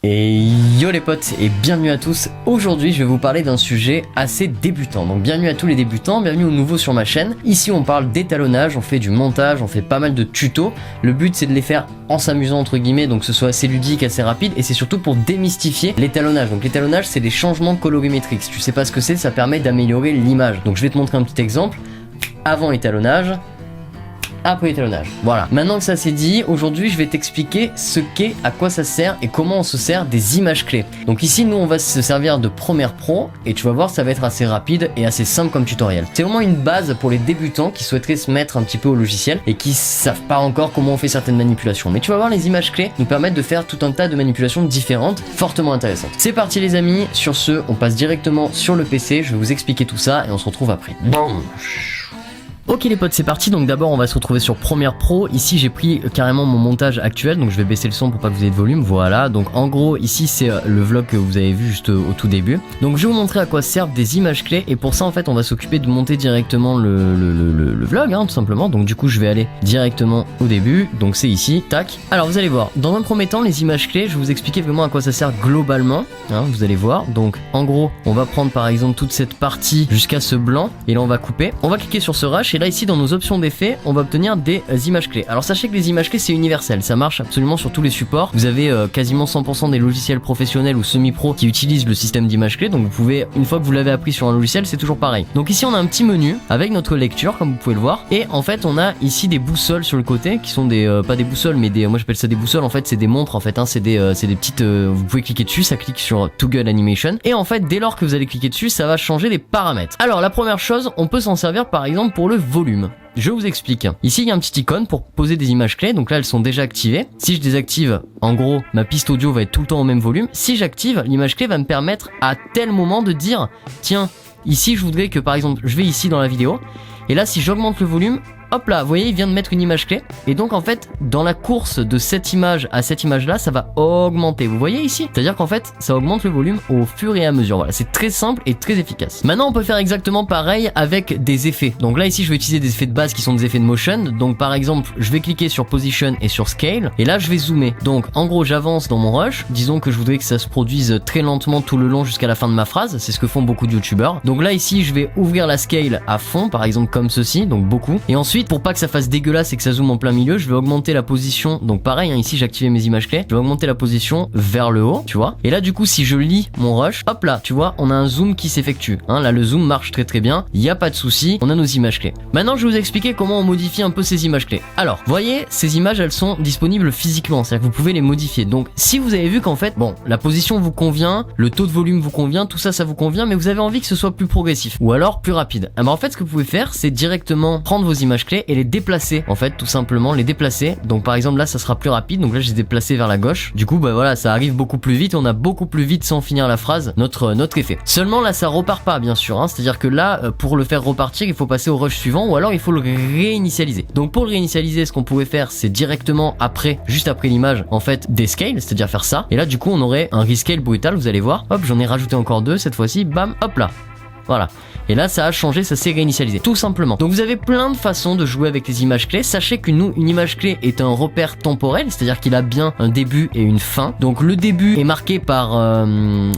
Et yo les potes et bienvenue à tous. Aujourd'hui je vais vous parler d'un sujet assez débutant. Donc bienvenue à tous les débutants, bienvenue aux nouveaux sur ma chaîne. Ici on parle d'étalonnage, on fait du montage, on fait pas mal de tutos. Le but c'est de les faire en s'amusant entre guillemets, donc que ce soit assez ludique, assez rapide, et c'est surtout pour démystifier l'étalonnage. Donc l'étalonnage c'est des changements colorimétriques. Si tu sais pas ce que c'est, ça permet d'améliorer l'image. Donc je vais te montrer un petit exemple. Avant étalonnage, après étalonnage. Voilà. Maintenant que ça c'est dit, aujourd'hui je vais t'expliquer ce qu'est, à quoi ça sert et comment on se sert des images clés. Donc ici nous on va se servir de Premiere Pro et tu vas voir ça va être assez rapide et assez simple comme tutoriel. C'est vraiment une base pour les débutants qui souhaiteraient se mettre un petit peu au logiciel et qui savent pas encore comment on fait certaines manipulations. Mais tu vas voir, les images clés nous permettent de faire tout un tas de manipulations différentes, fortement intéressantes. C'est parti les amis, sur ce on passe directement sur le PC, je vais vous expliquer tout ça et on se retrouve après. Bon. Ok les potes, c'est parti. Donc d'abord on va se retrouver sur Premiere Pro. Ici j'ai pris carrément mon montage actuel, donc je vais baisser le son pour pas que vous ayez de volume. Voilà, donc en gros ici c'est le vlog que vous avez vu juste au tout début. Donc je vais vous montrer à quoi servent des images clés, et pour ça en fait on va s'occuper de monter directement le vlog hein, tout simplement. Donc du coup je vais aller directement au début, donc c'est ici, tac. Alors vous allez voir, dans un premier temps les images clés, je vais vous expliquer vraiment à quoi ça sert globalement hein, vous allez voir. Donc en gros on va prendre par exemple toute cette partie jusqu'à ce blanc, et là on va couper, on va cliquer sur ce rush, et là ici dans nos options d'effets on va obtenir des images clés. Alors sachez que les images clés c'est universel, ça marche absolument sur tous les supports. Vous avez quasiment 100% des logiciels professionnels ou semi-pro qui utilisent le système d'images clés, donc vous pouvez, une fois que vous l'avez appris sur un logiciel, c'est toujours pareil. Donc ici on a un petit menu avec notre lecture comme vous pouvez le voir, et en fait on a ici des boussoles sur le côté qui sont des, pas des boussoles mais des, moi j'appelle ça des boussoles, en fait c'est des montres en fait hein, c'est des petites, vous pouvez cliquer dessus, ça clique sur Toggle Animation, et en fait dès lors que vous allez cliquer dessus ça va changer les paramètres. Alors la première chose, on peut s'en servir par exemple pour le volume. Je vous explique. Ici, il y a un petit icône pour poser des images clés. Donc là, elles sont déjà activées. Si je désactive, en gros, ma piste audio va être tout le temps au même volume. Si j'active, l'image clé va me permettre à tel moment de dire, tiens, ici, je voudrais que, par exemple, je vais ici dans la vidéo. Et là, si j'augmente le volume, hop là, vous voyez, il vient de mettre une image clé. Et donc, en fait, dans la course de cette image à cette image-là, ça va augmenter. Vous voyez ici? C'est-à-dire qu'en fait, ça augmente le volume au fur et à mesure. Voilà, c'est très simple et très efficace. Maintenant, on peut faire exactement pareil avec des effets. Donc là, ici, je vais utiliser des effets de base qui sont des effets de motion. Donc, par exemple, je vais cliquer sur Position et sur Scale. Et là, je vais zoomer. Donc, en gros, j'avance dans mon rush. Disons que je voudrais que ça se produise très lentement tout le long jusqu'à la fin de ma phrase. C'est ce que font beaucoup de youtubeurs. Donc là, ici, je vais ouvrir la scale à fond, par exemple, comme ceci. Donc, beaucoup. Et ensuite, pour pas que ça fasse dégueulasse et que ça zoome en plein milieu, je vais augmenter la position. Donc pareil hein, ici j'ai activé mes images clés, je vais augmenter la position vers le haut, tu vois. Et là du coup si je lis mon rush, hop là, tu vois, on a un zoom qui s'effectue hein. Là le zoom marche très très bien, il n'y a pas de souci, on a nos images clés. Maintenant je vais vous expliquer comment on modifie un peu ces images clés. Alors voyez, ces images elles sont disponibles physiquement, c'est-à-dire que vous pouvez les modifier. Donc si vous avez vu qu'en fait bon, la position vous convient, le taux de volume vous convient, tout ça ça vous convient, mais vous avez envie que ce soit plus progressif ou alors plus rapide, alors en fait ce que vous pouvez faire c'est directement prendre vos images clés et les déplacer, en fait tout simplement les déplacer. Donc par exemple là ça sera plus rapide, donc là je les ai déplacés vers la gauche, du coup bah voilà, ça arrive beaucoup plus vite, on a beaucoup plus vite sans finir la phrase notre effet. Seulement là ça repart pas bien sûr hein, c'est à dire que là pour le faire repartir il faut passer au rush suivant ou alors il faut le réinitialiser. Donc pour le réinitialiser ce qu'on pouvait faire c'est directement après, juste après l'image en fait descale, c'est à dire faire ça, et là du coup on aurait un rescale brutal, vous allez voir, hop j'en ai rajouté encore deux cette fois-ci, bam hop là. Voilà. Et là ça a changé, ça s'est réinitialisé, tout simplement. Donc vous avez plein de façons de jouer avec les images clés. Sachez qu'une image clé est un repère temporel, c'est-à-dire qu'il a bien un début et une fin. Donc le début est marqué par un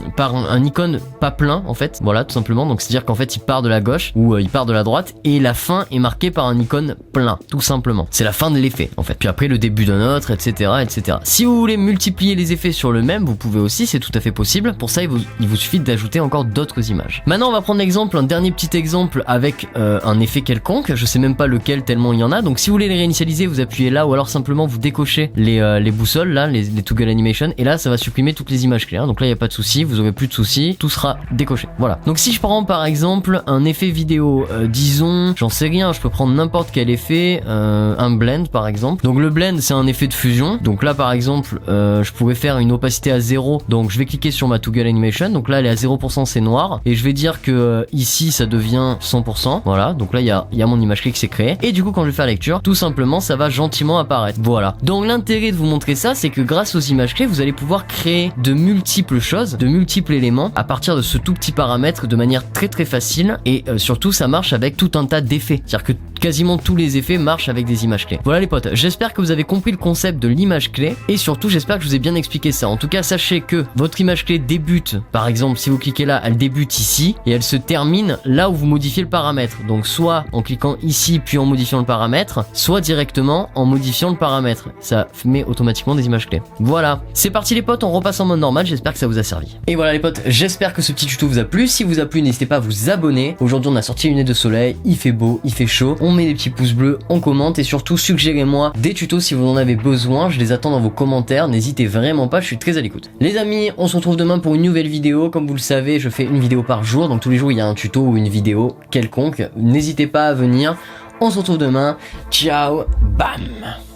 icône pas plein en fait, voilà tout simplement. Donc c'est-à-dire qu'en fait il part de la gauche ou il part de la droite, et la fin est marquée par un icône plein, tout simplement. C'est la fin de l'effet en fait. Puis après le début d'un autre, etc., etc. Si vous voulez multiplier les effets sur le même, vous pouvez aussi, c'est tout à fait possible. Pour ça il vous suffit d'ajouter encore d'autres images. Maintenant on va prendre l'exemple, un dernier petit exemple avec un effet quelconque, je sais même pas lequel tellement il y en a. Donc si vous voulez les réinitialiser, vous appuyez là, ou alors simplement vous décochez les boussoles là, les Toggle Animation, et là ça va supprimer toutes les images clés hein. Donc là il n'y a pas de souci, vous aurez plus de soucis, tout sera décoché. Voilà. Donc si je prends par exemple un effet vidéo, disons, j'en sais rien, je peux prendre n'importe quel effet, un blend par exemple. Donc le blend c'est un effet de fusion. Donc là par exemple je pourrais faire une opacité à 0, donc je vais cliquer sur ma Toggle Animation, donc là elle est à 0%, c'est noir, et je vais dire que ici ça devient 100%. Voilà, donc là il y a mon image clé qui s'est créée. Et du coup quand je vais faire lecture, tout simplement ça va gentiment apparaître. Voilà. Donc l'intérêt de vous montrer ça, c'est que grâce aux images clés, vous allez pouvoir créer de multiples choses, de multiples éléments à partir de ce tout petit paramètre de manière très très facile. Et surtout ça marche avec tout un tas d'effets. C'est-à-dire que quasiment tous les effets marchent avec des images clés. Voilà les potes, j'espère que vous avez compris le concept de l'image clé et surtout j'espère que je vous ai bien expliqué ça. En tout cas sachez que votre image clé débute, par exemple si vous cliquez là, elle débute ici et elle se termine là où vous modifiez le paramètre. Donc soit en cliquant ici puis en modifiant le paramètre, soit directement en modifiant le paramètre. Ça met automatiquement des images clés. Voilà, c'est parti les potes, on repasse en mode normal, j'espère que ça vous a servi. Et voilà les potes, j'espère que ce petit tuto vous a plu. Si vous a plu, n'hésitez pas à vous abonner. Aujourd'hui on a sorti une lunettes de soleil, il fait beau, il fait chaud. On met des petits pouces bleus, on commente et surtout suggérez-moi des tutos si vous en avez besoin, je les attends dans vos commentaires, n'hésitez vraiment pas, je suis très à l'écoute. Les amis, on se retrouve demain pour une nouvelle vidéo, comme vous le savez, je fais une vidéo par jour, donc tous les jours il y a un tuto ou une vidéo quelconque, n'hésitez pas à venir, on se retrouve demain, ciao, bam.